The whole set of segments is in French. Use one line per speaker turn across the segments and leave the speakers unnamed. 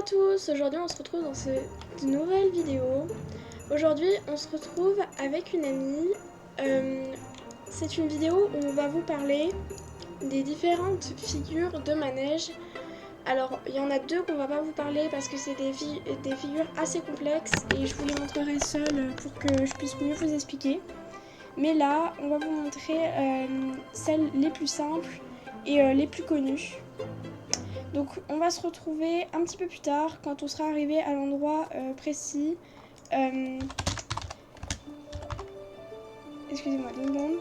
tous, aujourd'hui on se retrouve dans cette nouvelle vidéo. Aujourd'hui on se retrouve avec une amie. C'est une vidéo où on va vous parler des différentes figures de manège. Alors il y en a deux qu'on va pas vous parler parce que c'est des figures assez complexes et je vous les montrerai seule pour que je puisse mieux vous expliquer. Mais là on va vous montrer celles les plus simples et les plus connues. Donc on va se retrouver un petit peu plus tard quand on sera arrivé à l'endroit précis. Excusez-moi, une seconde.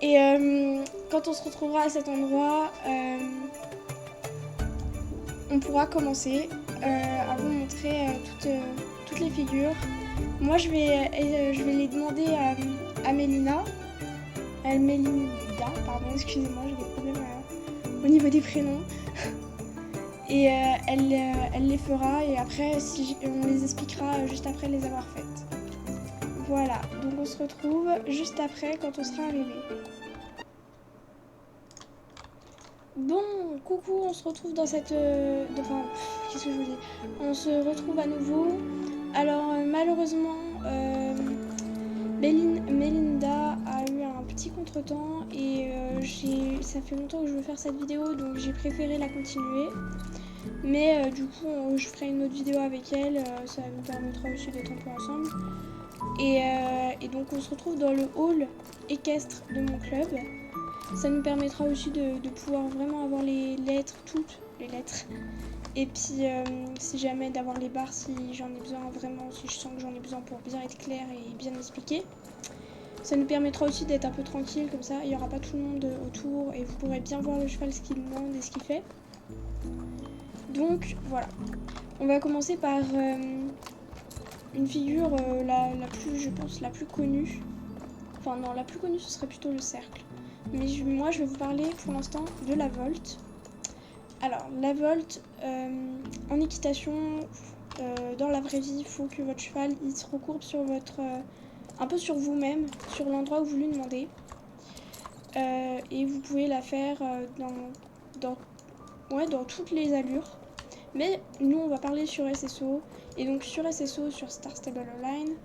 Et quand on se retrouvera à cet endroit, on pourra commencer à vous montrer toutes les figures. Moi je vais les demander à Mélina. Mélinda, pardon, excusez-moi, j'ai des problèmes au niveau des prénoms. Et elle les fera et après on les expliquera juste après les avoir faites. Voilà, donc on se retrouve juste après quand on sera arrivé. Bon, coucou, on se retrouve dans cette... qu'est-ce que je vous dis? On se retrouve à nouveau. Alors malheureusement, Mélinda a eu un petit contretemps et ça fait longtemps que je veux faire cette vidéo, donc j'ai préféré la continuer. Mais du coup, je ferai une autre vidéo avec elle, ça nous permettra aussi d'être un peu ensemble. Et donc on se retrouve dans le hall équestre de mon club. Ça nous permettra aussi de pouvoir vraiment avoir les lettres, toutes les lettres. Et puis si jamais d'avoir les barres si j'en ai besoin vraiment, si je sens que j'en ai besoin pour bien être clair et bien expliquer. Ça nous permettra aussi d'être un peu tranquille comme ça, il n'y aura pas tout le monde autour et vous pourrez bien voir le cheval ce qu'il demande et ce qu'il fait. Donc voilà, on va commencer par une figure la plus, je pense, la plus connue. Enfin non, la plus connue ce serait plutôt le cercle. Mais moi je vais vous parler pour l'instant de la volte. Alors la volte, en équitation, dans la vraie vie, il faut que votre cheval il se recourbe sur votre... un peu sur vous-même, sur l'endroit où vous lui demandez. Et vous pouvez la faire dans toutes les allures. Mais nous on va parler sur SSO. Et donc sur SSO, sur Star Stable Online,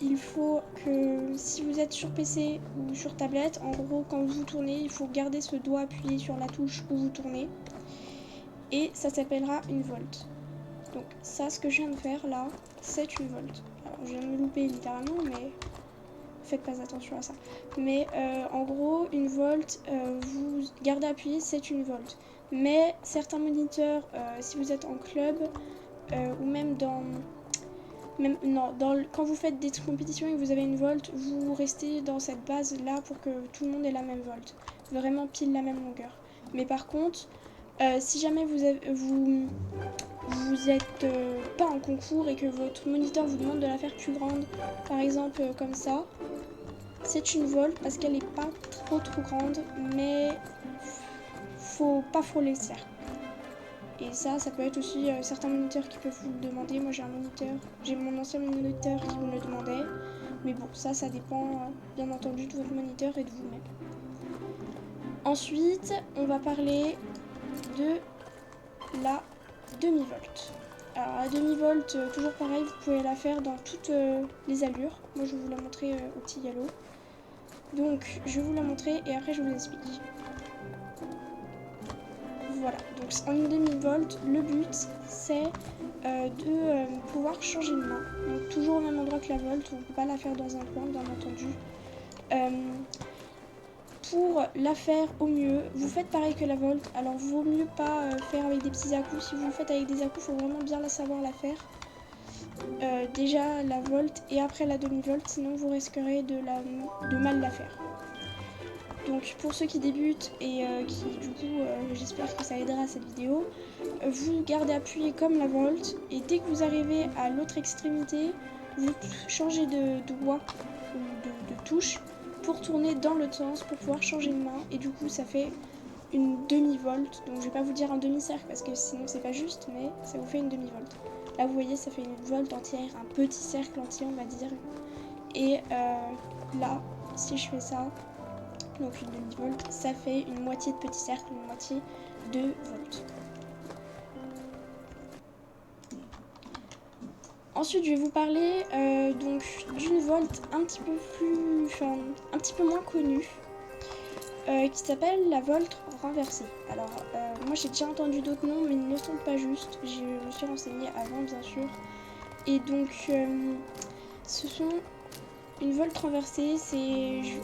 il faut que si vous êtes sur PC ou sur tablette, en gros quand vous tournez, il faut garder ce doigt appuyé sur la touche où vous tournez. Et ça s'appellera une volte. Donc ça, ce que je viens de faire là, c'est une volte. Alors je viens de me louper littéralement, mais faites pas attention à ça. Mais en gros, une volte, vous gardez appuyé, c'est une volte. Mais certains moniteurs, si vous êtes en club, ou même quand vous faites des compétitions et que vous avez une volte, vous restez dans cette base là pour que tout le monde ait la même volte. Vraiment pile la même longueur. Mais par contre, si jamais vous êtes pas en concours et que votre moniteur vous demande de la faire plus grande, par exemple comme ça, c'est une volte parce qu'elle est pas trop grande, mais faut pas frôler le cercle. Et ça peut être aussi certains moniteurs qui peuvent vous le demander. Moi j'ai mon ancien moniteur qui me le demandait. Mais bon, ça dépend bien entendu de votre moniteur et de vous-même. Ensuite, on va parler de la demi-volte. Alors la demi-volte, toujours pareil, vous pouvez la faire dans toutes les allures. Moi je vais vous la montrer au petit galop. Donc je vais vous la montrer et après je vous explique. Voilà, donc en une demi-volte, le but c'est de pouvoir changer de main. Donc toujours au même endroit que la volte, on ne peut pas la faire dans un coin bien entendu. Pour la faire au mieux, vous faites pareil que la volte. Alors vaut mieux pas faire avec des petits à-coups. Si vous le faites avec des à-coups, il faut vraiment bien savoir la faire. Déjà la volte et après la demi-volte, sinon vous risquerez de mal la faire. Donc pour ceux qui débutent et qui du coup j'espère que ça aidera à cette vidéo, vous gardez appuyé comme la volte et dès que vous arrivez à l'autre extrémité, vous changez de doigt ou de touche pour tourner dans l'autre sens pour pouvoir changer de main et du coup ça fait une demi-volte. Donc je vais pas vous dire un demi-cercle parce que sinon c'est pas juste, mais ça vous fait une demi-volte. Là vous voyez ça fait une volte entière, un petit cercle entier on va dire. Et là si je fais ça, donc une demi-volte, ça fait une moitié de petit cercle, une moitié de volte. Ensuite, je vais vous parler donc d'une volte un petit peu moins connue, qui s'appelle la volte renversée. Alors, moi j'ai déjà entendu d'autres noms, mais ils ne sont pas justes. Je me suis renseignée avant, bien sûr. Et donc, ce sont une volte renversée.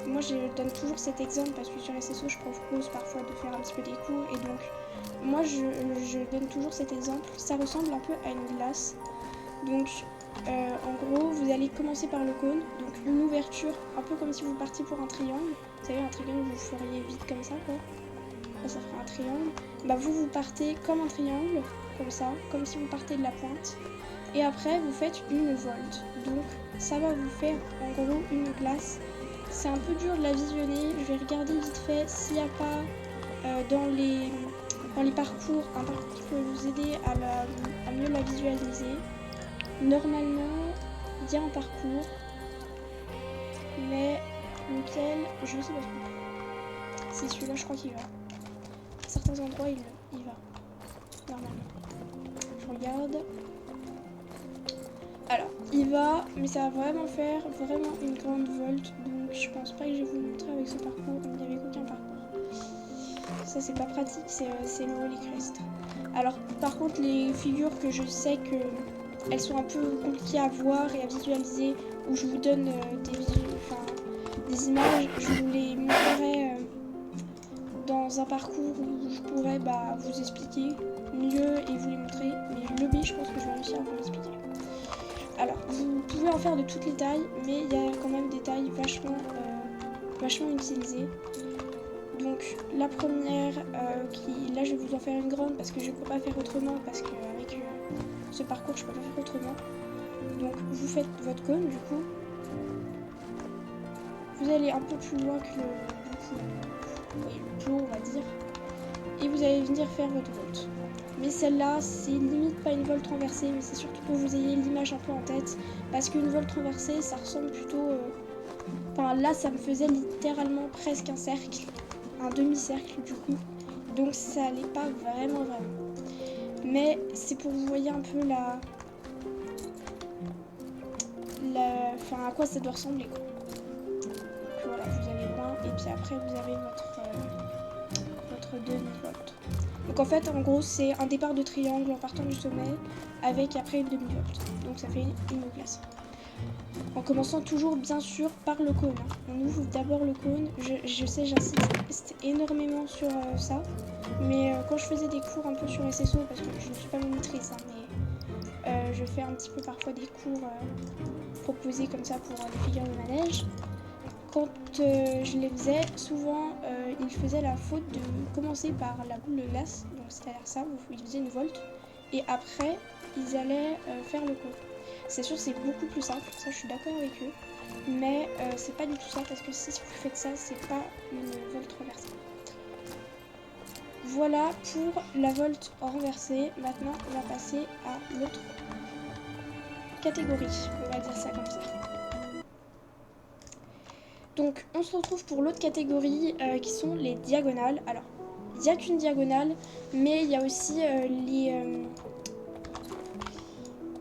Moi, je donne toujours cet exemple parce que sur SSO, je propose parfois de faire un petit peu des cours. Et donc, moi, je donne toujours cet exemple. Ça ressemble un peu à une glace. Donc, en gros, vous allez commencer par le cône, donc une ouverture, un peu comme si vous partiez pour un triangle. Vous savez, un triangle, vous feriez vite comme ça, quoi. Là, ça ferait un triangle. Bah, vous partez comme un triangle, comme ça, comme si vous partez de la pointe. Et après, vous faites une volte. Donc, ça va vous faire, en gros, une glace. C'est un peu dur de la visionner. Je vais regarder vite fait s'il n'y a pas dans les parcours, un parcours qui peut vous aider à mieux la visualiser. Normalement, il y a un parcours, mais lequel, je ne sais pas trop. C'est celui-là, je crois qu'il va. À certains endroits, il va. Normalement. Je regarde. Alors, il va, mais ça va vraiment faire une grande volte. Donc, je pense pas que je vais vous montrer avec ce parcours. Il n'y avait aucun parcours. Ça, c'est pas pratique, c'est le Holy Crest. Alors, par contre, les figures que je sais que elles sont un peu compliquées à voir et à visualiser, où je vous donne des images, je vous les montrerai dans un parcours où je pourrais vous expliquer mieux et vous les montrer. Mais le B, je pense que je vais réussir à vous l'expliquer. Alors, vous pouvez en faire de toutes les tailles, mais il y a quand même des tailles vachement utilisées. Donc, la première, là je vais vous en faire une grande parce que je ne peux pas faire autrement, parce qu'avec ce parcours, je peux pas faire autrement. Donc, vous faites votre cône, du coup. Vous allez un peu plus loin que le plus haut, on va dire. Et vous allez venir faire votre volte. Mais celle-là, c'est limite pas une volte renversée, mais c'est surtout pour que vous ayez l'image un peu en tête. Parce qu'une volte renversée, ça ressemble plutôt... Enfin, là, ça me faisait littéralement presque un cercle. Un demi-cercle, du coup. Donc, ça allait pas vraiment. Mais c'est pour que vous voyez un peu à quoi ça doit ressembler, quoi. Donc, voilà, vous allez loin. Et puis après, vous avez votre demi-volte. Donc en fait, en gros, c'est un départ de triangle en partant du sommet avec après une demi-volte. Donc ça fait une glace. En commençant toujours, bien sûr, par le cône. On ouvre d'abord le cône. Je sais, j'insiste énormément sur ça. Mais quand je faisais des cours un peu sur SSO, parce que je ne suis pas monitrice, hein, mais je fais un petit peu parfois des cours proposés comme ça pour les figures de manège. Quand je les faisais, souvent ils faisaient la faute de commencer par la boule de glace, donc c'est-à-dire ça, ils faisaient une volte, et après ils allaient faire le cône. C'est sûr, c'est beaucoup plus simple, ça je suis d'accord avec eux, mais c'est pas du tout ça, parce que si vous faites ça, c'est pas une volte renversée. Voilà pour la volte renversée. Maintenant, on va passer à l'autre catégorie, on va dire ça comme ça. Donc on se retrouve pour l'autre catégorie qui sont les diagonales. Alors, il n'y a qu'une diagonale, mais il y a aussi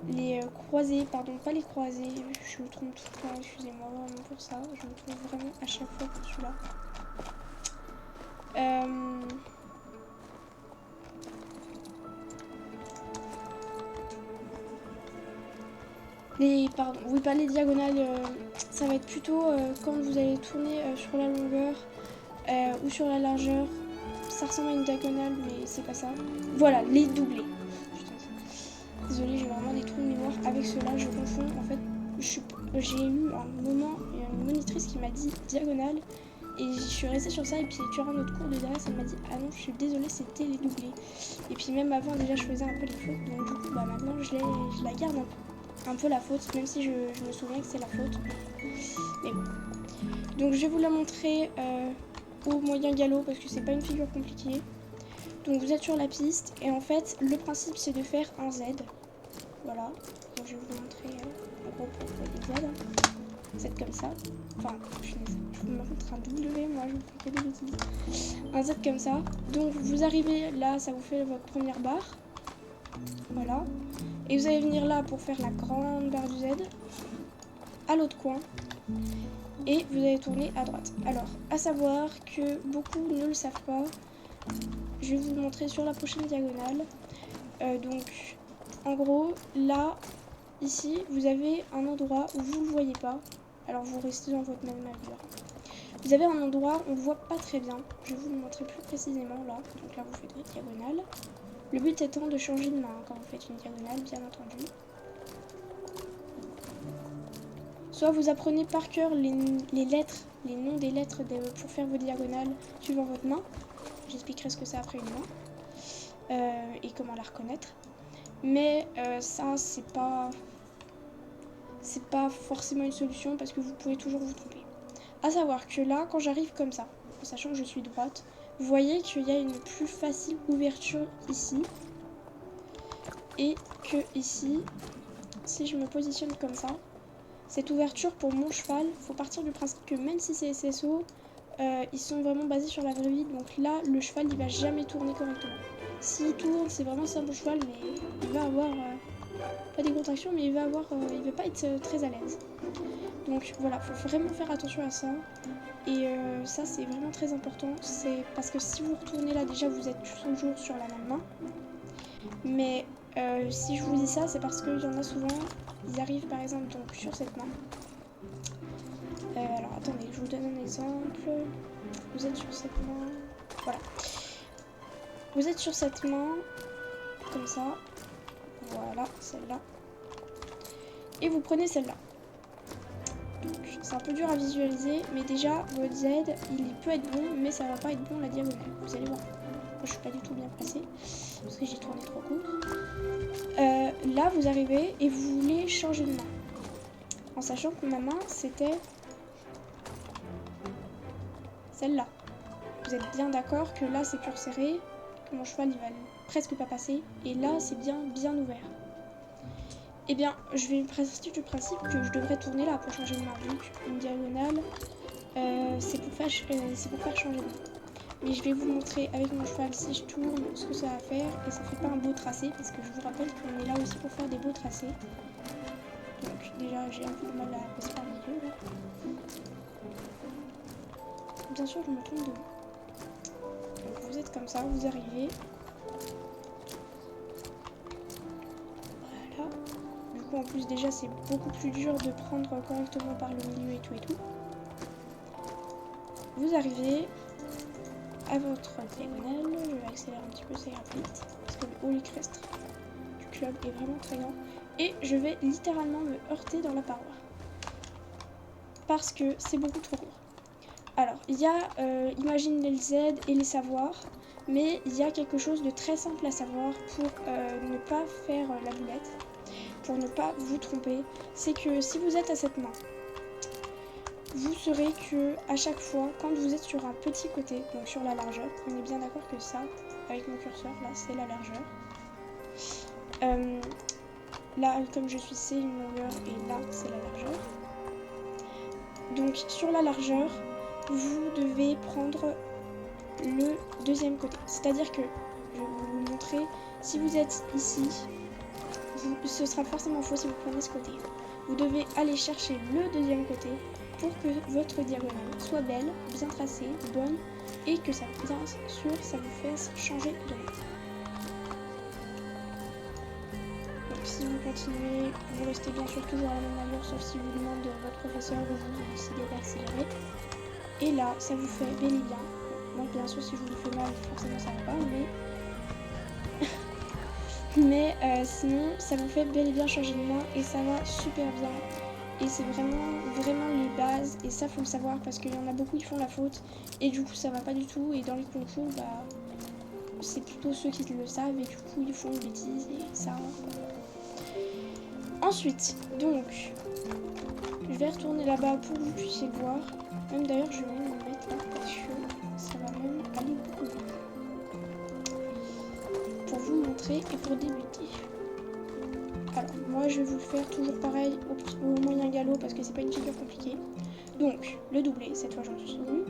les croisés, pardon, pas les croisés, je me trompe tout le temps, excusez-moi vraiment pour ça, je me trompe vraiment à chaque fois pour celui-là. Pas les diagonales, ça va être plutôt quand vous allez tourner sur la longueur ou sur la largeur. Ça ressemble à une diagonale, mais c'est pas ça. Voilà, les doublés. Désolée, j'ai vraiment des trous de mémoire. Avec ceux-là, je confonds. En fait, j'ai eu un moment, une monitrice qui m'a dit diagonale. Et je suis restée sur ça. Et puis, tu auras notre cours de DRS, elle m'a dit ah non, je suis désolée, c'était les doublés. Et puis, même avant, déjà, je faisais un peu les fautes. Donc, du coup, maintenant, je la garde un peu la faute, même si je me souviens que c'est la faute. Mais bon. Donc, je vais vous la montrer au moyen galop parce que c'est pas une figure compliquée. Donc vous êtes sur la piste et en fait le principe c'est de faire un Z. Voilà. Donc je vais vous montrer en gros pour les Z. Z comme ça. Enfin, je vous montre un W, moi je vous fais que des bêtises. Un Z comme ça. Donc vous arrivez là, ça vous fait votre première barre. Voilà. Et vous allez venir là pour faire la grande barre du Z. À l'autre coin. Et vous allez tourner à droite. Alors, à savoir que beaucoup ne le savent pas. Je vais vous le montrer sur la prochaine diagonale. Donc, en gros, là, ici, vous avez un endroit où vous ne le voyez pas. Alors, vous restez dans votre même mesure. Vous avez un endroit où on ne le voit pas très bien. Je vais vous le montrer plus précisément là. Donc là, vous faites une diagonale. Le but étant de changer de main quand vous faites une diagonale, bien entendu. Soit vous apprenez par cœur les lettres, les noms des lettres pour faire vos diagonales suivant votre main. J'expliquerai ce que c'est après une main. Et comment la reconnaître. Mais ça, c'est pas forcément une solution parce que vous pouvez toujours vous tromper. À savoir que là, quand j'arrive comme ça, en sachant que je suis droite, vous voyez qu'il y a une plus facile ouverture ici. Et que ici, si je me positionne comme ça, cette ouverture pour mon cheval, il faut partir du principe que même si c'est SSO, ils sont vraiment basés sur la vraie vie. Donc là, le cheval, il va jamais tourner correctement. S'il tourne, c'est vraiment un bon cheval, mais il va avoir, pas des contractions, mais il va pas être très à l'aise. Donc voilà, il faut vraiment faire attention à ça. Et ça, c'est vraiment très important. C'est parce que si vous retournez là, déjà, vous êtes toujours sur la même main. Mais si je vous dis ça, c'est parce qu'il y en a souvent, ils arrivent par exemple donc sur cette main. Alors attendez, je vous donne un exemple. Vous êtes sur cette main. Voilà. Vous êtes sur cette main, comme ça. Voilà, celle-là. Et vous prenez celle-là. Donc c'est un peu dur à visualiser, mais déjà votre Z, il peut être bon, mais ça va pas être bon la diagonale. Vous allez voir. Moi, je suis pas du tout bien placée parce que j'ai tourné trop court. Là, vous arrivez et vous voulez changer de main. En sachant que ma main, c'était celle-là. Vous êtes bien d'accord que là, c'est cœur serré, que mon cheval, il va presque pas passer. Et là, c'est bien ouvert. Eh bien, je vais partir du principe que je devrais tourner là pour changer de main. Donc, une diagonale, c'est pour faire changer de main. Mais je vais vous montrer avec mon cheval si je tourne ce que ça va faire. Et ça fait pas un beau tracé parce que je vous rappelle qu'on est là aussi pour faire des beaux tracés. Donc déjà j'ai un peu de mal à passer par le milieu là. Bien sûr je me trompe de main. Donc vous êtes comme ça, vous arrivez. Voilà. Du coup en plus déjà c'est beaucoup plus dur de prendre correctement par le milieu et tout. Vous arrivez à votre diagonale, je vais accélérer un petit peu, ça ira plus vite, parce que le hall crest du club est vraiment très grand, et je vais littéralement me heurter dans la paroi, parce que c'est beaucoup trop court. Alors, il y a, imagine les Z et les savoirs, mais il y a quelque chose de très simple à savoir pour ne pas faire la boulette, pour ne pas vous tromper, c'est que si vous êtes à cette main, vous saurez que à chaque fois, quand vous êtes sur un petit côté, donc sur la largeur, on est bien d'accord que ça, avec mon curseur, là, c'est la largeur. Là, comme je suis, c'est une longueur, et là, c'est la largeur. Donc, sur la largeur, vous devez prendre le deuxième côté. C'est-à-dire que, je vais vous montrer, si vous êtes ici, ce sera forcément faux si vous prenez ce côté. Vous devez aller chercher le deuxième côté pour que votre diagonale soit belle, bien tracée, bonne et que ça, bien sûr, ça vous fasse changer de main. Donc si vous continuez, vous restez bien sûr toujours à la même allure, sauf si vous demande votre professeur ou vous décidez d'accélérer. Et là, ça vous fait bel et bien. Donc bien sûr, si je vous le fais mal, forcément ça va pas, mais sinon, ça vous fait bel et bien changer de main et ça va super bien. Et c'est vraiment les bases, et ça faut le savoir parce qu'il y en a beaucoup qui font la faute et du coup ça va pas du tout, et dans les concours bah c'est plutôt ceux qui le savent et du coup ils font une bêtise et ça. Ensuite donc je vais retourner là-bas pour que vous puissiez le voir, même d'ailleurs je vais même me mettre là parce que ça va même aller beaucoup mieux pour vous montrer et pour débuter. Alors, moi je vais vous le faire toujours pareil au moyen galop parce que c'est pas une figure compliquée. Donc, le doublé, cette fois j'en suis souvenue.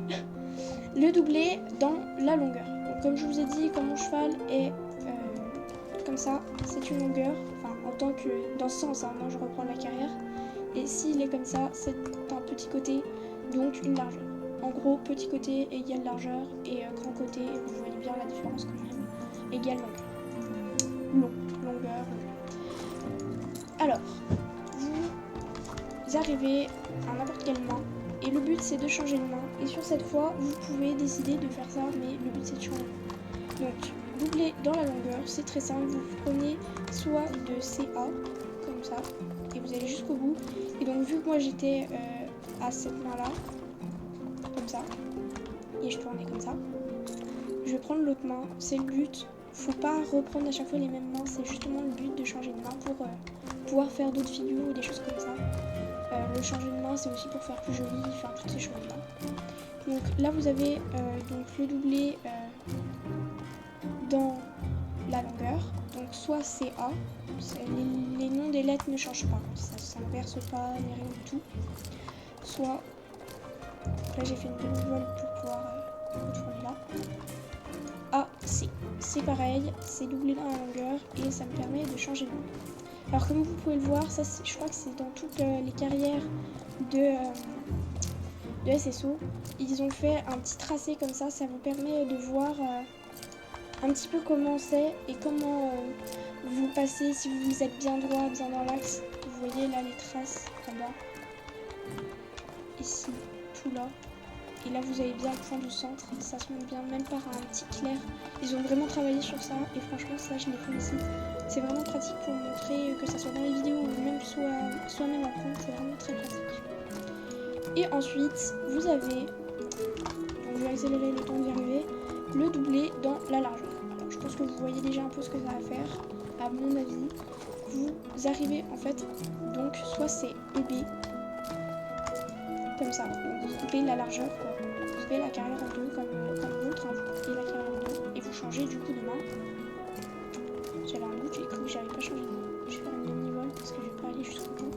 Le doublé dans la longueur. Donc, comme je vous ai dit, comme mon cheval est comme ça, c'est une longueur. Enfin, en tant que dans ce sens, hein, moi je reprends la carrière. Et s'il est comme ça, c'est un petit côté, donc une largeur. En gros, petit côté égale largeur et grand côté, vous voyez bien la différence quand même, égale longueur. Longueur. Alors, vous arrivez à n'importe quelle main et le but c'est de changer de main. Et sur cette fois, vous pouvez décider de faire ça, mais le but c'est de changer de main. Donc, doubler dans la longueur, c'est très simple. Vous prenez soit de CA, comme ça, et vous allez jusqu'au bout. Et donc, vu que moi j'étais à cette main-là, comme ça, et je tournais comme ça, je vais prendre l'autre main. C'est le but. Faut pas reprendre à chaque fois les mêmes mains. C'est justement le but de changer de main pour pouvoir faire d'autres figures ou des choses comme ça. Le changer de main, c'est aussi pour faire plus joli, faire toutes ces choses-là. Donc là, vous avez donc le doublé dans la longueur. Donc soit CA, les noms des lettres ne changent pas, ça s'inverse pas, ni rien du tout. Soit, là j'ai fait une demi-voile pour pouvoir retourner là. A, C. C'est pareil, c'est doublé dans la longueur et ça me permet de changer de main. Alors comme vous pouvez le voir, ça je crois que c'est dans toutes les carrières de SSO. Ils ont fait un petit tracé comme ça vous permet de voir un petit peu comment c'est et comment vous passez, si vous êtes bien droit, bien dans l'axe. Vous voyez là les traces en bas, ici, tout là. Et là vous avez bien le point du centre, ça se montre bien même par un petit clair. Ils ont vraiment travaillé sur ça et franchement ça je les félicite. C'est vraiment pratique pour montrer que ça soit dans les vidéos ou même soit même à prendre, c'est vraiment très pratique. Et ensuite vous avez, donc je vais accélérer le temps d'y arriver, le doublé dans la largeur. Alors je pense que vous voyez déjà un peu ce que ça va faire, à mon avis. Vous arrivez en fait, donc soit c'est EB, comme ça, donc vous coupez la largeur, quoi. Vous coupez la carrière en deux comme l'autre, hein, vous coupez la carrière en deux et vous changez du coup de main. J'avais un doute, j'ai cru que j'avais pas changé de main. Je vais faire une demi-voile parce que je vais pas aller jusqu'au bout.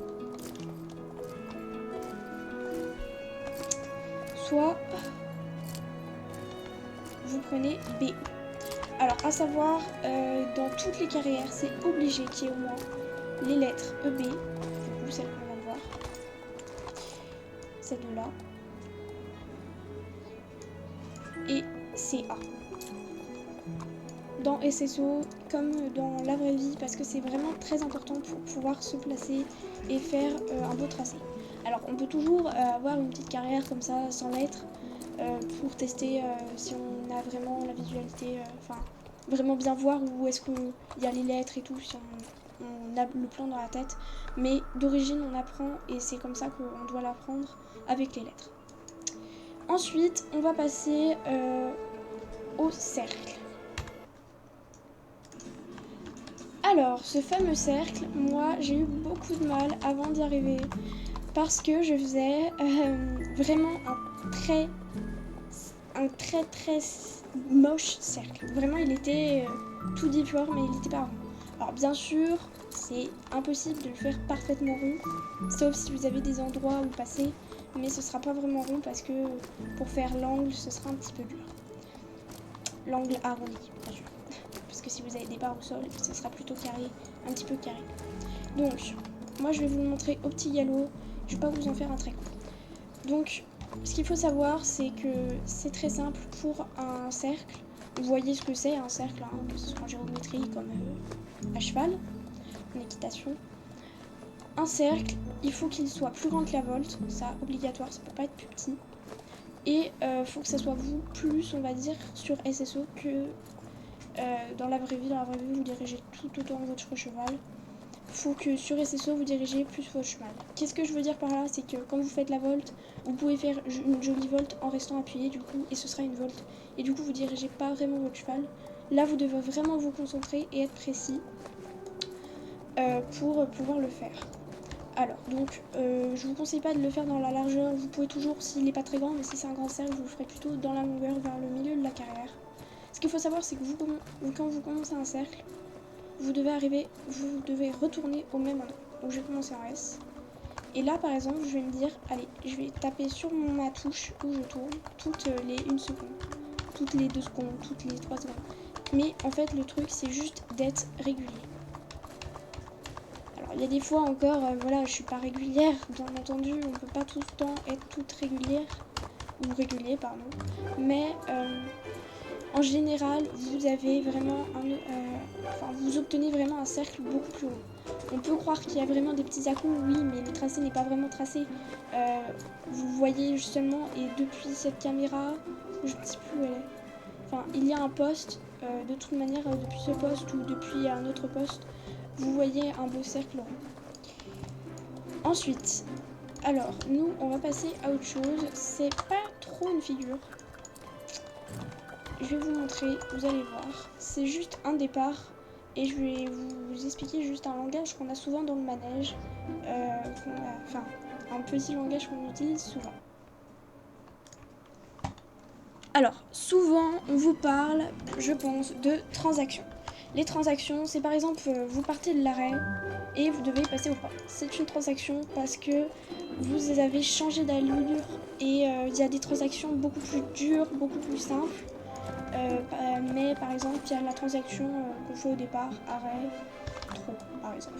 Soit vous prenez B. Alors à savoir, dans toutes les carrières, c'est obligé qu'il y ait au moins les lettres EB, du coup celle qu'on va voir, ces deux-là, et CA. Dans SSO comme dans la vraie vie, parce que c'est vraiment très important pour pouvoir se placer et faire un beau tracé. Alors on peut toujours avoir une petite carrière comme ça sans lettres pour tester si on a vraiment la visualité, enfin vraiment bien voir où est-ce qu'il y a les lettres et tout, si on a le plan dans la tête. Mais d'origine on apprend et c'est comme ça qu'on doit l'apprendre avec les lettres. Ensuite on va passer au cercle. Alors, ce fameux cercle, moi, j'ai eu beaucoup de mal avant d'y arriver parce que je faisais vraiment un très moche cercle. Vraiment, il était tout difforme mais il n'était pas rond. Alors, bien sûr, c'est impossible de le faire parfaitement rond, sauf si vous avez des endroits où passer, mais ce sera pas vraiment rond parce que pour faire l'angle, ce sera un petit peu dur. L'angle arrondi, bien sûr. Parce que si vous avez des barres au sol, ça sera plutôt carré, un petit peu carré. Donc, moi je vais vous le montrer au petit galop, je vais pas vous en faire un très court. Donc, ce qu'il faut savoir, c'est que c'est très simple pour un cercle. Vous voyez ce que c'est un cercle, hein, que ce soit en géométrie comme à cheval, en équitation. Un cercle, il faut qu'il soit plus grand que la volte, ça obligatoire, ça peut pas être plus petit. Et faut que ça soit vous plus, on va dire, sur SSO que dans la vraie vie. Dans la vraie vie, vous dirigez tout autant votre cheval. Faut que sur SSO, vous dirigez plus votre cheval. Qu'est-ce que je veux dire par là? C'est que quand vous faites la volte, vous pouvez faire une jolie volte en restant appuyé, du coup, et ce sera une volte. Et du coup, vous dirigez pas vraiment votre cheval. Là, vous devez vraiment vous concentrer et être précis pour pouvoir le faire. Alors, donc, je vous conseille pas de le faire dans la largeur. Vous pouvez toujours, s'il n'est pas très grand, mais si c'est un grand cercle, vous le ferez plutôt dans la longueur, vers le milieu de la carrière. Ce qu'il faut savoir, c'est que quand vous commencez un cercle, vous devez retourner au même endroit. Donc je vais commencer en S. Et là par exemple je vais me dire, allez, je vais taper sur ma touche où je tourne toutes les 1 seconde, toutes les 2 secondes, toutes les 3 secondes. Mais en fait le truc c'est juste d'être régulier. Alors il y a des fois encore, voilà, je suis pas régulière, bien entendu, on peut pas tout le temps être toute régulière, ou régulier, pardon. Mais en général, vous avez vraiment vous obtenez vraiment un cercle beaucoup plus haut. On peut croire qu'il y a vraiment des petits à-coups, oui, mais le tracé n'est pas vraiment tracé. Vous voyez justement, et depuis cette caméra, je ne sais plus où elle est. Enfin, il y a un poste, de toute manière, depuis ce poste ou depuis un autre poste, vous voyez un beau cercle rond. Ensuite, alors, nous, on va passer à autre chose. C'est pas trop une figure. Je vais vous montrer, vous allez voir. C'est juste un départ et je vais vous expliquer juste un langage qu'on a souvent dans le manège. Enfin, un petit langage qu'on utilise souvent. Alors, souvent, on vous parle, je pense, de transactions. Les transactions, c'est par exemple, vous partez de l'arrêt et vous devez passer au pas. C'est une transaction parce que vous avez changé d'allure et il y a des transactions beaucoup plus dures, beaucoup plus simples. Mais par exemple, il y a la transaction qu'on fait au départ, arrêt, trop, par exemple.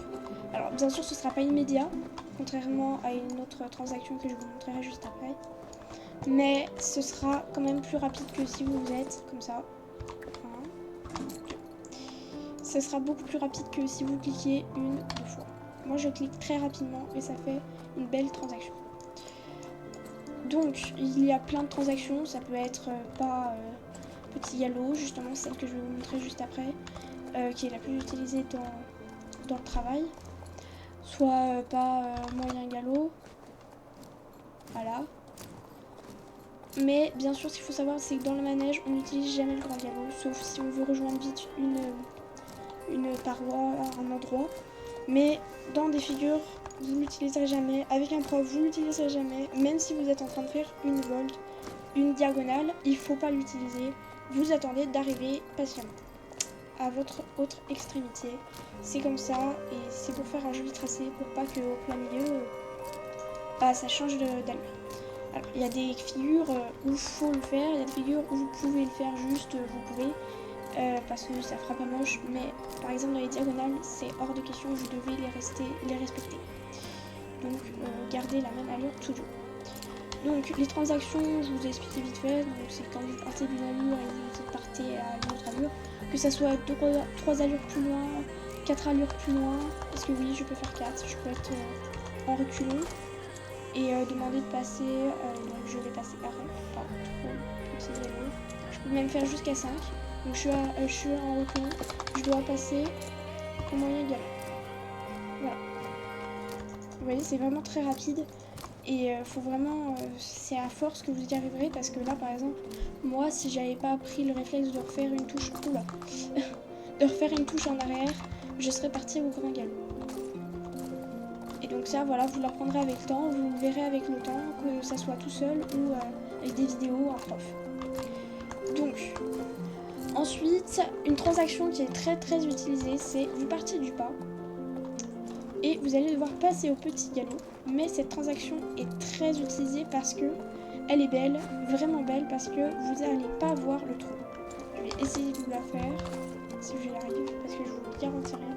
Alors, bien sûr, ce ne sera pas immédiat, contrairement à une autre transaction que je vous montrerai juste après. Mais ce sera quand même plus rapide que si vous êtes comme ça. 1, 2. Ce sera beaucoup plus rapide que si vous cliquez 1, 2 fois. Moi, je clique très rapidement et ça fait une belle transaction. Donc, il y a plein de transactions. Ça peut être pas petit galop, justement celle que je vais vous montrer juste après, qui est la plus utilisée dans le travail. Soit pas moyen galop. Voilà. Mais bien sûr, ce qu'il faut savoir, c'est que dans le manège, on n'utilise jamais le grand galop, sauf si on veut rejoindre vite une paroi, un endroit. Mais dans des figures, vous ne l'utiliserez jamais. Avec un prof, vous ne l'utiliserez jamais. Même si vous êtes en train de faire une volte, une diagonale, il ne faut pas l'utiliser. Vous attendez d'arriver patiemment à votre autre extrémité. C'est comme ça, et c'est pour faire un joli tracé, pour pas qu'au plein milieu, ça change d'allure. Alors, il y a des figures où il faut le faire, il y a des figures où vous pouvez le faire juste, vous pouvez, parce que ça fera pas moche, mais par exemple dans les diagonales, c'est hors de question, vous devez les respecter. Donc, gardez la même allure toujours. Donc, les transactions, je vous ai expliqué vite fait, donc c'est quand vous partez d'une allure et vous partez à une autre allure, que ça soit 3 allures plus loin, 4 allures plus loin, parce que oui, je peux faire 4, je peux être en reculant. Et demander de passer, donc je vais passer arrêt, pas trop petit vélo. Je peux même faire jusqu'à 5. Donc je suis en reculant, je dois passer au moyen galop. Voilà. Vous voyez, c'est vraiment très rapide. Et faut vraiment, c'est à force que vous y arriverez, parce que là par exemple, moi si j'avais pas pris le réflexe de refaire une touche, de refaire une touche en arrière, je serais partie au grand galop. Et donc ça, voilà, vous l'apprendrez avec le temps, vous le verrez avec le temps, que ça soit tout seul ou avec des vidéos, un prof. Donc, ensuite, une transaction qui est très très utilisée, c'est vous partez du pas et vous allez devoir passer au petit galop. Mais cette transaction est très utilisée parce que elle est belle, vraiment belle, parce que vous n'allez pas voir le trou. Je vais essayer de vous la faire, si j'y arrive, parce que je vous garantis rien.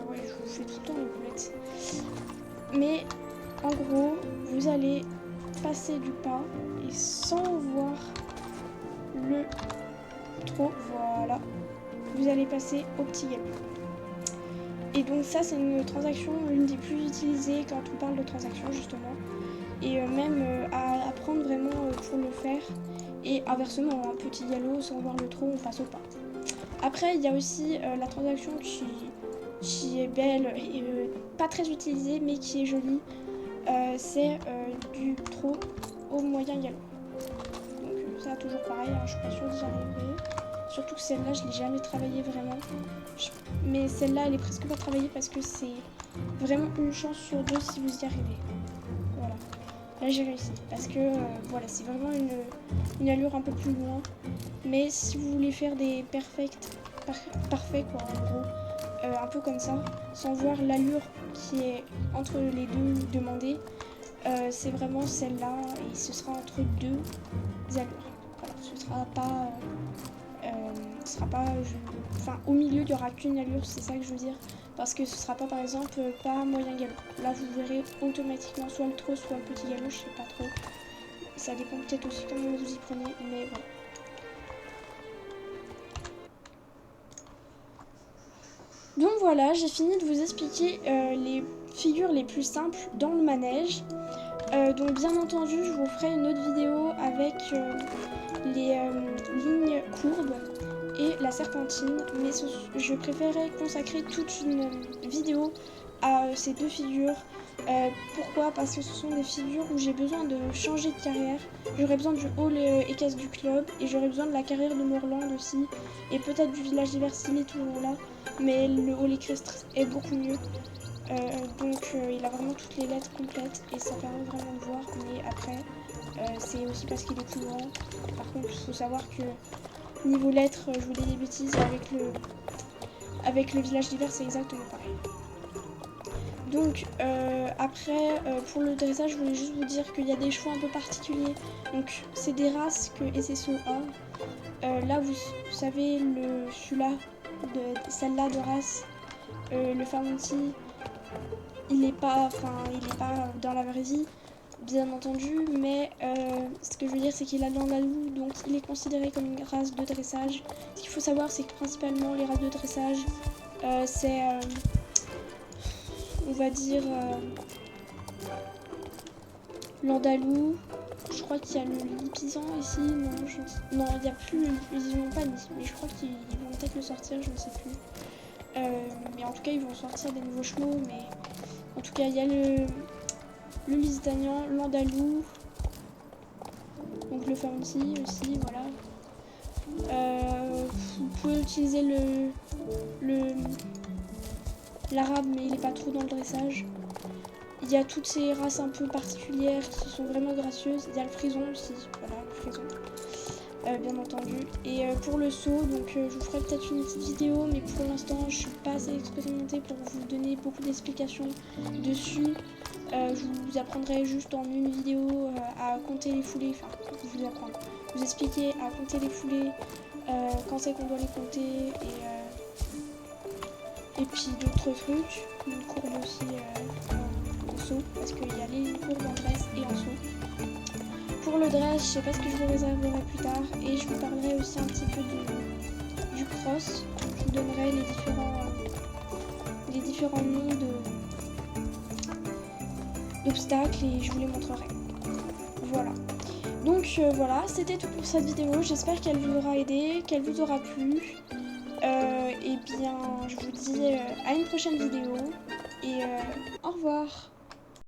Ouais, je vous fais tout le temps les boulettes. Mais en gros, vous allez passer du pas et sans voir le trou, voilà, vous allez passer au petit galop. Et donc ça, c'est une transaction, l'une des plus utilisées quand on parle de transaction justement. Et même à apprendre vraiment pour le faire. Et inversement, un petit galop sans voir le trou, on passe au pas. Après, il y a aussi la transaction qui est belle et pas très utilisée mais qui est jolie, c'est du trot au moyen galop. Donc ça toujours pareil, hein, je suis pas sûre d'y arriver. Surtout que celle-là je l'ai jamais travaillée vraiment. Mais celle-là elle est presque pas travaillée parce que c'est vraiment une chance sur 2 si vous y arrivez. Voilà. Là j'ai réussi parce que voilà, c'est vraiment une allure un peu plus loin. Mais si vous voulez faire des parfaits quoi, en gros, un peu comme ça, sans voir l'allure qui est entre les deux demandées, c'est vraiment celle-là et ce sera entre deux allures. Voilà, ce sera pas enfin au milieu il y aura qu'une allure, c'est ça que je veux dire, parce que ce sera pas par exemple pas moyen galop. Là vous verrez automatiquement soit le trop soit le petit galop, je sais pas trop, ça dépend peut-être aussi comment vous y prenez, mais voilà. Donc voilà, j'ai fini de vous expliquer les figures les plus simples dans le manège. Donc bien entendu, je vous ferai une autre vidéo avec les lignes courbes et la serpentine, mais je préférais consacrer toute une vidéo à ces deux figures. Pourquoi? Parce que ce sont des figures où j'ai besoin de changer de carrière. J'aurais besoin du hall et caisse du club, et j'aurais besoin de la carrière de Morland aussi, et peut-être du village d'hiver s'il est toujours là, mais le hall équestre est beaucoup mieux. Donc il a vraiment toutes les lettres complètes et ça permet vraiment de voir, mais après c'est aussi parce qu'il est plus grand. Par contre il faut savoir que niveau lettres, je vous dis des bêtises, avec le village d'hiver c'est exactement pareil. Donc après pour le dressage je voulais juste vous dire qu'il y a des chevaux un peu particuliers, donc c'est des races que SSO a. Là vous savez celle-là de race, le Famonti, il est pas dans la vraie vie, bien entendu, mais ce que je veux dire c'est qu'il a l'andalou, donc il est considéré comme une race de dressage. Ce qu'il faut savoir c'est que principalement les races de dressage c'est on va dire l'andalou. Je crois qu'il y a le lipizzan ici, non il n'y a plus, ils n'ont pas mis, mais je crois qu'ils vont peut-être le sortir, je ne sais plus. Mais en tout cas ils vont sortir des nouveaux chevaux, mais en tout cas il y a le Lusitanian, l'andalou, donc le Famoussi aussi, voilà. Vous pouvez utiliser l'arabe, mais il n'est pas trop dans le dressage. Il y a toutes ces races un peu particulières qui sont vraiment gracieuses. Il y a le frison aussi, voilà, le frison, bien entendu. Et pour le saut, donc je vous ferai peut-être une petite vidéo, mais pour l'instant je suis pas assez expérimentée pour vous donner beaucoup d'explications dessus. Je vous apprendrai juste en une vidéo à compter les foulées, enfin vous expliquer à compter les foulées, quand c'est qu'on doit les compter, et puis d'autres trucs, une courbe aussi en saut, parce qu'il y a les courbes en dresse et en saut. Pour le dress, je sais pas ce que je vous réserverai plus tard, et je vous parlerai aussi un petit peu du cross. Je vous donnerai les différents noms d'obstacles et je vous les montrerai. Voilà. Donc voilà, c'était tout pour cette vidéo. J'espère qu'elle vous aura aidé, qu'elle vous aura plu. Et bien, je vous dis à une prochaine vidéo et au revoir.